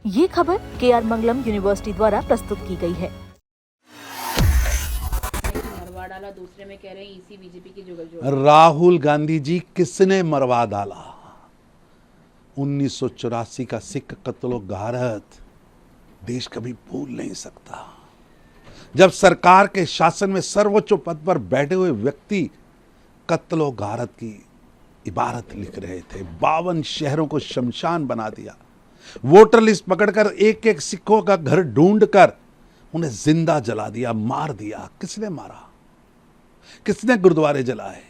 ये खबर KR मंगलम university द्वारा प्रस्तुत की गई है। मरवा डाला, दूसरे में कह रहे हैं ईसी बीजेपी की जुगलजोड़। राहुल गांधी जी किसने मरवा डाला? 1984 का सिख कत्लो गारत देश कभी भूल नहीं सकता। जब सरकार के शासन में सर्वोच्च पद पर बैठे हुए व्यक्ति कत्लो गारत की इबारत लिख रहे थे, 52 शहरों को शमशान बना दिया, वोटर लिस्ट पकड़कर एक एक सिखों का घर ढूंढकर उन्हें जिंदा जला दिया, मार दिया। किसने मारा? किसने गुरुद्वारे जलाए?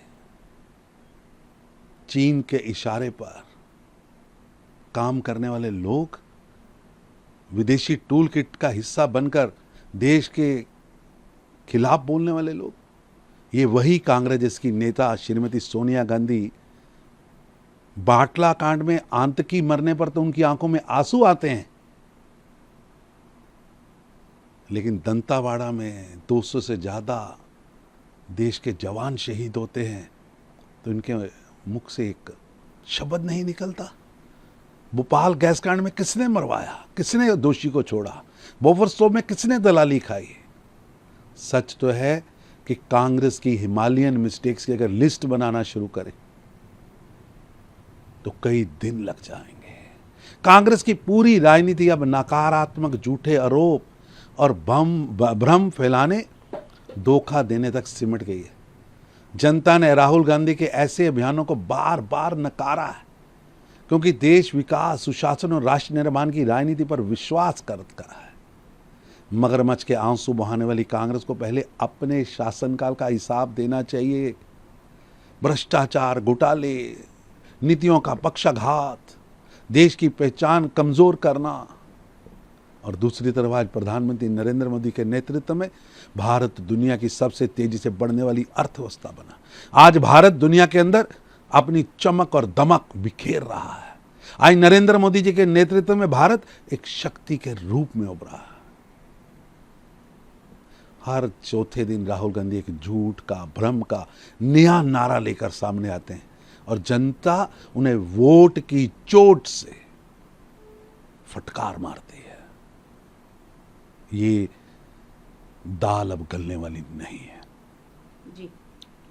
चीन के इशारे पर काम करने वाले लोग, विदेशी टूल किट का हिस्सा बनकर देश के खिलाफ बोलने वाले लोग, ये वही कांग्रेस जिसकी नेता श्रीमती सोनिया गांधी बाटला कांड में आतंकी मरने पर तो उनकी आंखों में आंसू आते हैं, लेकिन दंतावाड़ा में 200 से ज्यादा देश के जवान शहीद होते हैं तो इनके मुख से एक शब्द नहीं निकलता। भोपाल गैस कांड में किसने मरवाया? किसने दोषी को छोड़ा? बोफोर्स में किसने दलाली खाई? सच तो है कि कांग्रेस की हिमालयन मिस्टेक्स की अगर लिस्ट बनाना शुरू करें तो कई दिन लग जाएंगे। कांग्रेस की पूरी राजनीति अब नकारात्मक झूठे आरोप और भ्रम फैलाने, धोखा देने तक सिमट गई है। जनता ने राहुल गांधी के ऐसे अभियानों को बार बार नकारा है, क्योंकि देश विकास, सुशासन और राष्ट्र निर्माण की राजनीति पर विश्वास करता है। मगरमच्छ के आंसू बहाने वाली कांग्रेस को पहले अपने शासनकाल का हिसाब देना चाहिए। भ्रष्टाचार, घोटाले, नीतियों का पक्षाघात, देश की पहचान कमजोर करना, और दूसरी तरफ आज प्रधानमंत्री नरेंद्र मोदी के नेतृत्व में भारत दुनिया की सबसे तेजी से बढ़ने वाली अर्थव्यवस्था बना। आज भारत दुनिया के अंदर अपनी चमक और दमक बिखेर रहा है। आज नरेंद्र मोदी जी के नेतृत्व में भारत एक शक्ति के रूप में उभरा है। हर चौथे दिन राहुल गांधी एक झूठ का, भ्रम का नया नारा लेकर सामने आते हैं और जनता उन्हें वोट की चोट से फटकार मारती है। ये दाल अब गलने वाली नहीं है। जी,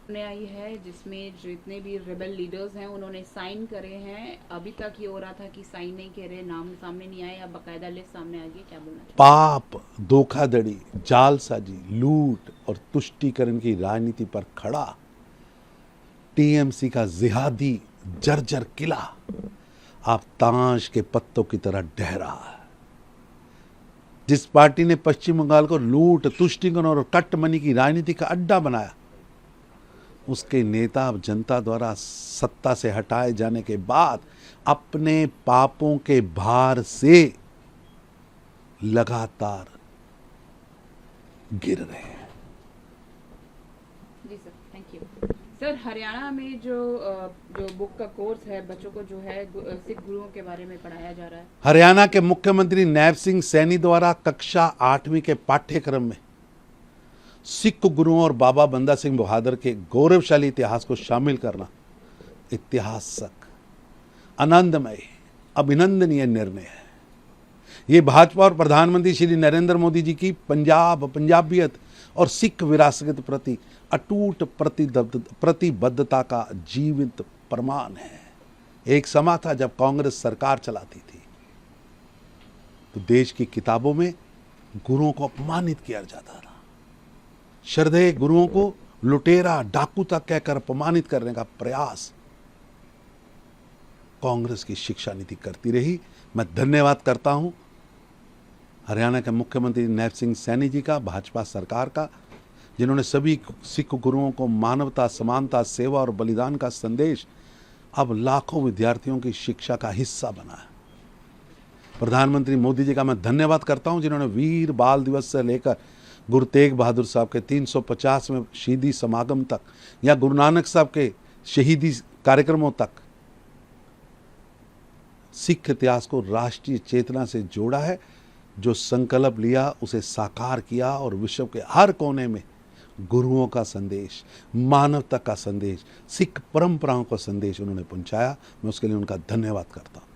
ने आई है जिसमें जितने भी रेबल लीडर्स हैं उन्होंने साइन करे हैं। अभी तक ये हो रहा था कि साइन नहीं कह रहे, नाम सामने नहीं आए, अब बकायदा लिस्ट सामने आ गई। क्या बोलना चाहिए? पाप, धोखाधड़ी, जालसाजी, लूट और तुष्टीकरण की राजनीति पर खड़ा टीएमसी का जिहादी जर्जर किला आप ताश के पत्तों की तरह ढह रहा है। जिस पार्टी ने पश्चिम बंगाल को लूट, तुष्टीकरण और कट मनी की राजनीति का अड्डा बनाया, उसके नेता अब जनता द्वारा सत्ता से हटाए जाने के बाद अपने पापों के भार से लगातार गिर रहे हैं। जी sir, thank you. Sir, Haryana में जो बुक का कोर्स है, बच्चों को जो है सिख गुरुओं के बारे में पढ़ाया जा रहा है। हरियाणा के मुख्यमंत्री नैब सिंह सैनी द्वारा कक्षा 8वीं के पाठ्यक्रम में सिख गुरुओं और बाबा बंदा सिंह बहादुर के गौरवशाली इतिहास को शामिल करना ऐतिहासिक, आनंदमय, अभिनंदनीय निर्णय है। ये भाजपा और प्रधानमंत्री श्री नरेंद्र मोदी जी की पंजाबियत और सिख विरासत के प्रति अटूट प्रतिबद्धता का जीवित प्रमाण है। एक समा था जब कांग्रेस सरकार चलाती थी तो देश की किताबों में गुरुओं को अपमानित किया जाता था। श्रद्धेय गुरुओं को लुटेरा, डाकू तक कहकर अपमानित करने का प्रयास कांग्रेस की शिक्षा नीति करती रही। मैं धन्यवाद करता हूं हरियाणा के मुख्यमंत्री नैब सिंह सैनी जी का, भाजपा सरकार का, जिन्होंने सभी सिख गुरुओं को मानवता, समानता, सेवा और बलिदान का संदेश अब लाखों विद्यार्थियों की शिक्षा का हिस्सा बना है। प्रधानमंत्री मोदी जी का मैं धन्यवाद करता हूं, जिन्होंने वीर बाल दिवस से लेकर गुरु तेग बहादुर साहब के 350वें शहीदी समागम तक या गुरु नानक साहब के शहीदी कार्यक्रमों तक सिख इतिहास को राष्ट्रीय चेतना से जोड़ा है। जो संकल्प लिया उसे साकार किया और विश्व के हर कोने में गुरुओं का संदेश, मानवता का संदेश, सिख परंपराओं का संदेश उन्होंने पहुंचाया। मैं उसके लिए उनका धन्यवाद करता हूं।